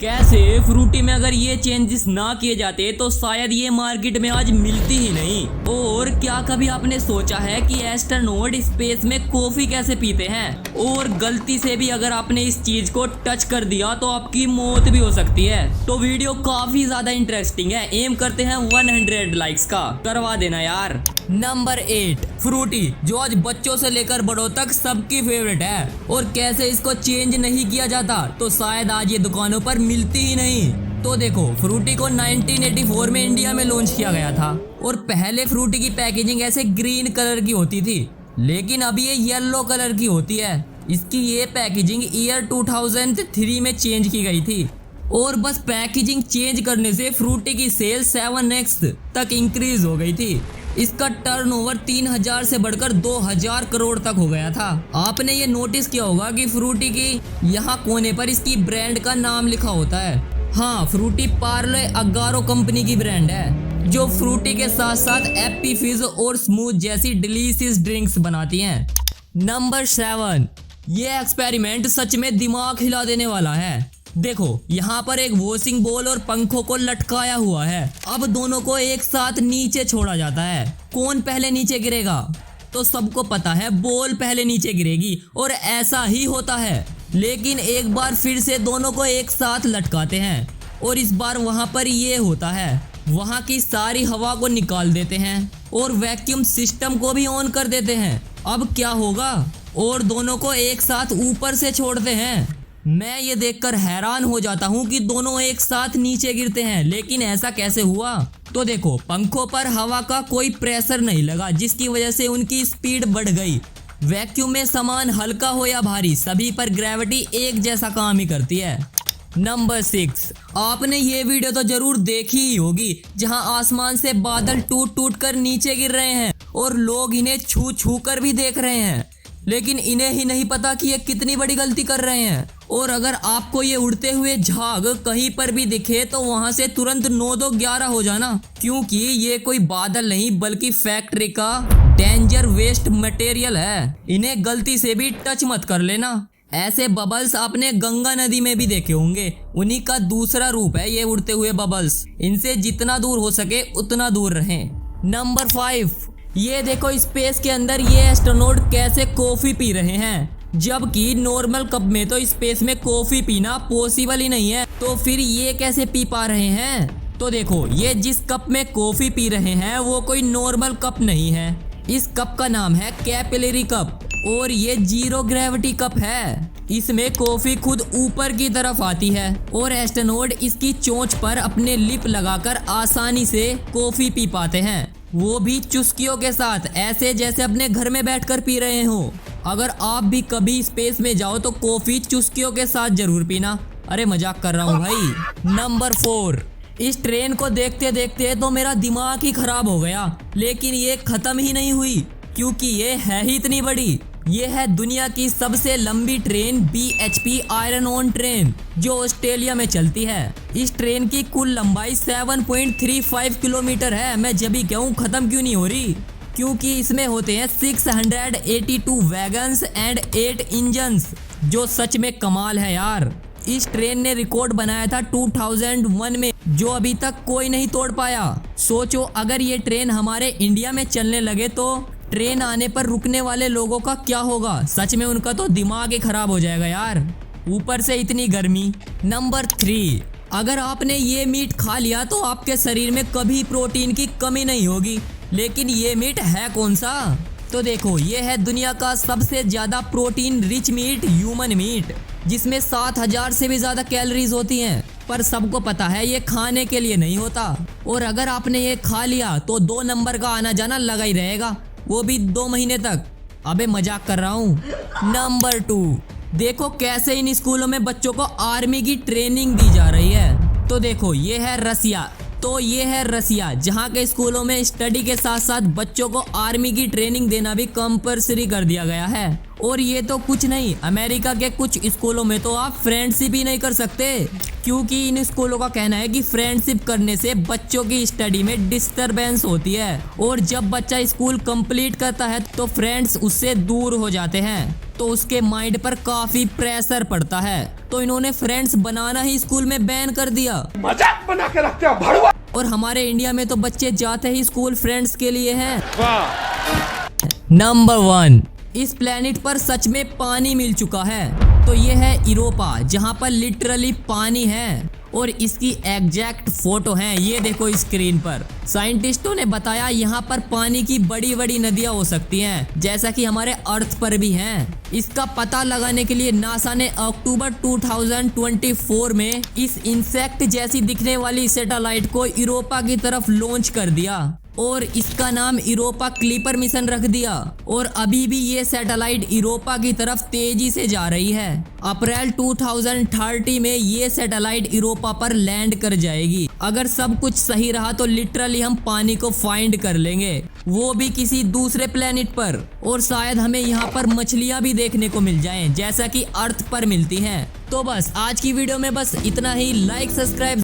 कैसे फ्रूटी में अगर ये चेंजेस ना किए जाते तो शायद ये मार्केट में आज मिलती ही नहीं। और क्या कभी आपने सोचा है कि एस्ट्रोनॉट स्पेस में कॉफी कैसे पीते हैं, और गलती से भी अगर आपने इस चीज को टच कर दिया तो आपकी मौत भी हो सकती है। तो वीडियो काफी ज्यादा इंटरेस्टिंग है, एम करते हैं 100 लाइक्स का, करवा देना यार। नंबर 8 फ्रूटी, जो आज बच्चों से लेकर बड़ों तक सबकी फेवरेट है। और कैसे इसको चेंज नहीं किया जाता तो शायद आज ये दुकानों पर मिलती ही नहीं। तो देखो, फ्रूटी को 1984 में इंडिया में लॉन्च किया गया था और पहले फ्रूटी की पैकेजिंग ऐसे ग्रीन कलर की होती थी, लेकिन अब ये येलो कलर की होती है। इसकी ये पैकेजिंग ईयर 2003 में चेंज की गई थी और बस पैकेजिंग चेंज करने से फ्रूटी की सेल 7x तक इंक्रीज हो गई थी। इसका टर्नओवर 3000 से बढ़कर 2000 करोड़ तक हो गया था। आपने ये नोटिस किया होगा कि फ्रूटी की यहाँ कोने पर इसकी ब्रांड का नाम लिखा होता है। हाँ, फ्रूटी पार्ले अगारो कंपनी की ब्रांड है, जो फ्रूटी के साथ साथ एप्पी फिज और स्मूथ जैसी डिलीशियस ड्रिंक्स बनाती हैं। नंबर 7, ये एक्सपेरिमेंट सच में दिमाग हिला देने वाला है। देखो, यहाँ पर एक वॉशिंग बॉल और पंखों को लटकाया हुआ है। अब दोनों को एक साथ नीचे छोड़ा जाता है। कौन पहले नीचे गिरेगा? तो सबको पता है बॉल पहले नीचे गिरेगी और ऐसा ही होता है। लेकिन एक बार फिर से दोनों को एक साथ लटकाते हैं और इस बार वहाँ पर ये होता है, वहाँ की सारी हवा को निकाल देते हैं और वैक्यूम सिस्टम को भी ऑन कर देते हैं। अब क्या होगा? और दोनों को एक साथ ऊपर से छोड़ते हैं। मैं ये देखकर हैरान हो जाता हूँ कि दोनों एक साथ नीचे गिरते हैं, लेकिन ऐसा कैसे हुआ? तो देखो, पंखों पर हवा का कोई प्रेशर नहीं लगा, जिसकी वजह से उनकी स्पीड बढ़ गई। वैक्यूम में सामान हल्का हो या भारी, सभी पर ग्रेविटी एक जैसा काम ही करती है। नंबर 6, आपने ये वीडियो तो जरूर देखी ही होगी, जहां आसमान से बादल टूट टूट कर नीचे गिर रहे हैं और लोग इन्हें छू छू कर भी देख रहे हैं, लेकिन इन्हें ही नहीं पता कि ये कितनी बड़ी गलती कर रहे हैं। और अगर आपको ये उड़ते हुए झाग कहीं पर भी दिखे तो वहां से तुरंत 9-2-11 हो जाना, क्योंकि ये कोई बादल नहीं बल्कि फैक्ट्री का डेंजर वेस्ट मटेरियल है। इन्हें गलती से भी टच मत कर लेना। ऐसे बबल्स आपने गंगा नदी में भी देखे होंगे, उन्हीं का दूसरा रूप है ये उड़ते हुए बबल्स। इनसे जितना दूर हो सके उतना दूर रहें। नंबर 5, ये देखो, स्पेस के अंदर ये एस्ट्रोनॉट कैसे कॉफी पी रहे हैं, जबकि नॉर्मल कप में तो स्पेस में कॉफी पीना पॉसिबल ही नहीं है। तो फिर ये कैसे पी पा रहे हैं? तो देखो, ये जिस कप में कॉफी पी रहे हैं वो कोई नॉर्मल कप नहीं है। इस कप का नाम है कैपिलरी कप और ये जीरो ग्रेविटी कप है। इसमें कॉफी खुद ऊपर की तरफ आती है और एस्ट्रोनॉट इसकी चोंच पर अपने लिप लगाकर आसानी से कॉफी पी पाते हैं, वो भी चुस्कियों के साथ, ऐसे जैसे अपने घर में बैठकर पी रहे हो। अगर आप भी कभी स्पेस में जाओ तो कॉफी चुस्कियों के साथ जरूर पीना। अरे मजाक कर रहा हूँ भाई। नंबर 4, इस ट्रेन को देखते देखते तो मेरा दिमाग ही खराब हो गया, लेकिन ये खत्म ही नहीं हुई, क्योंकि ये है ही इतनी बड़ी। ये है दुनिया की सबसे लंबी train BHP iron on train, जो ऑस्ट्रेलिया में चलती है। इस ट्रेन की कुल लंबाई 7.35 किलोमीटर है। मैं जब भी कहूँ खत्म क्यों नहीं हो रही, क्योंकि इसमें होते हैं 682 वैगन्स एंड 8 इंजन्स, जो सच में कमाल है यार। इस ट्रेन ने रिकॉर्ड बनाया था 2001 में, जो अभी तक कोई नहीं तोड़ पाया। सोचो, अगर ये ट्रेन हमारे इंडिया में चलने लगे तो ट्रेन आने पर रुकने वाले लोगों का क्या होगा? सच में उनका तो दिमाग ही खराब हो जाएगा यार, ऊपर से इतनी गर्मी। नंबर 3, अगर आपने ये मीट खा लिया तो आपके शरीर में कभी प्रोटीन की कमी नहीं होगी, लेकिन ये मीट है कौन सा? तो देखो, ये है दुनिया का सबसे ज्यादा protein rich meat, human meat, जिसमें 7000 से भी ज्यादा कैलोरीज होती हैं। पर सबको पता है ये खाने के लिए नहीं होता, और अगर आपने ये खा लिया तो 2 नंबर का आना जाना लगा ही रहेगा, वो भी 2 महीने तक। अबे मजाक कर रहा हूँ। नंबर 2, देखो कैसे इन स्कूलों में बच्चों को आर्मी की ट्रेनिंग दी जा रही है। तो देखो, ये है रसिया, जहाँ के स्कूलों में स्टडी के साथ साथ बच्चों को आर्मी की ट्रेनिंग देना भी कंपलसरी कर दिया गया है। और ये तो कुछ नहीं, अमेरिका के कुछ स्कूलों में तो आप फ्रेंडशिप ही नहीं कर सकते, क्योंकि इन स्कूलों का कहना है कि फ्रेंडशिप करने से बच्चों की स्टडी में डिस्टरबेंस होती है, और जब बच्चा स्कूल कंप्लीट करता है तो फ्रेंड्स उससे दूर हो जाते हैं, तो उसके माइंड पर काफी प्रेशर पड़ता है तो इन्होंने फ्रेंड्स बनाना ही स्कूल में बैन कर दिया। मजाक बना के रखते हो भड़वा। और हमारे इंडिया में तो बच्चे जाते ही स्कूल फ्रेंड्स के लिए हैं। नंबर 1, इस प्लेनेट पर सच में पानी मिल चुका है। तो ये है यूरोपा, जहाँ पर लिटरली पानी है और इसकी एग्जैक्ट फोटो है, ये देखो स्क्रीन पर। साइंटिस्टों ने बताया यहाँ पर पानी की बड़ी बड़ी नदियाँ हो सकती हैं, जैसा कि हमारे अर्थ पर भी हैं। इसका पता लगाने के लिए नासा ने अक्टूबर 2024 में इस इंसेक्ट जैसी दिखने वाली सैटेलाइट को यूरोपा की तरफ लॉन्च कर दिया और इसका नाम यूरोपा क्लिपर मिशन रख दिया। और अभी भी ये सैटेलाइट यूरोपा की तरफ तेजी से जा रही है। अप्रैल 2030 में ये सैटेलाइट यूरोपा पर लैंड कर जाएगी। अगर सब कुछ सही रहा तो लिटरली हम पानी को फाइंड कर लेंगे, वो भी किसी दूसरे प्लेनेट पर। और शायद हमें यहाँ पर मछलियाँ भी देखने को मिल जाएं, जैसा कि अर्थ पर मिलती हैं। तो बस आज की वीडियो में बस इतना ही। Like, subscribe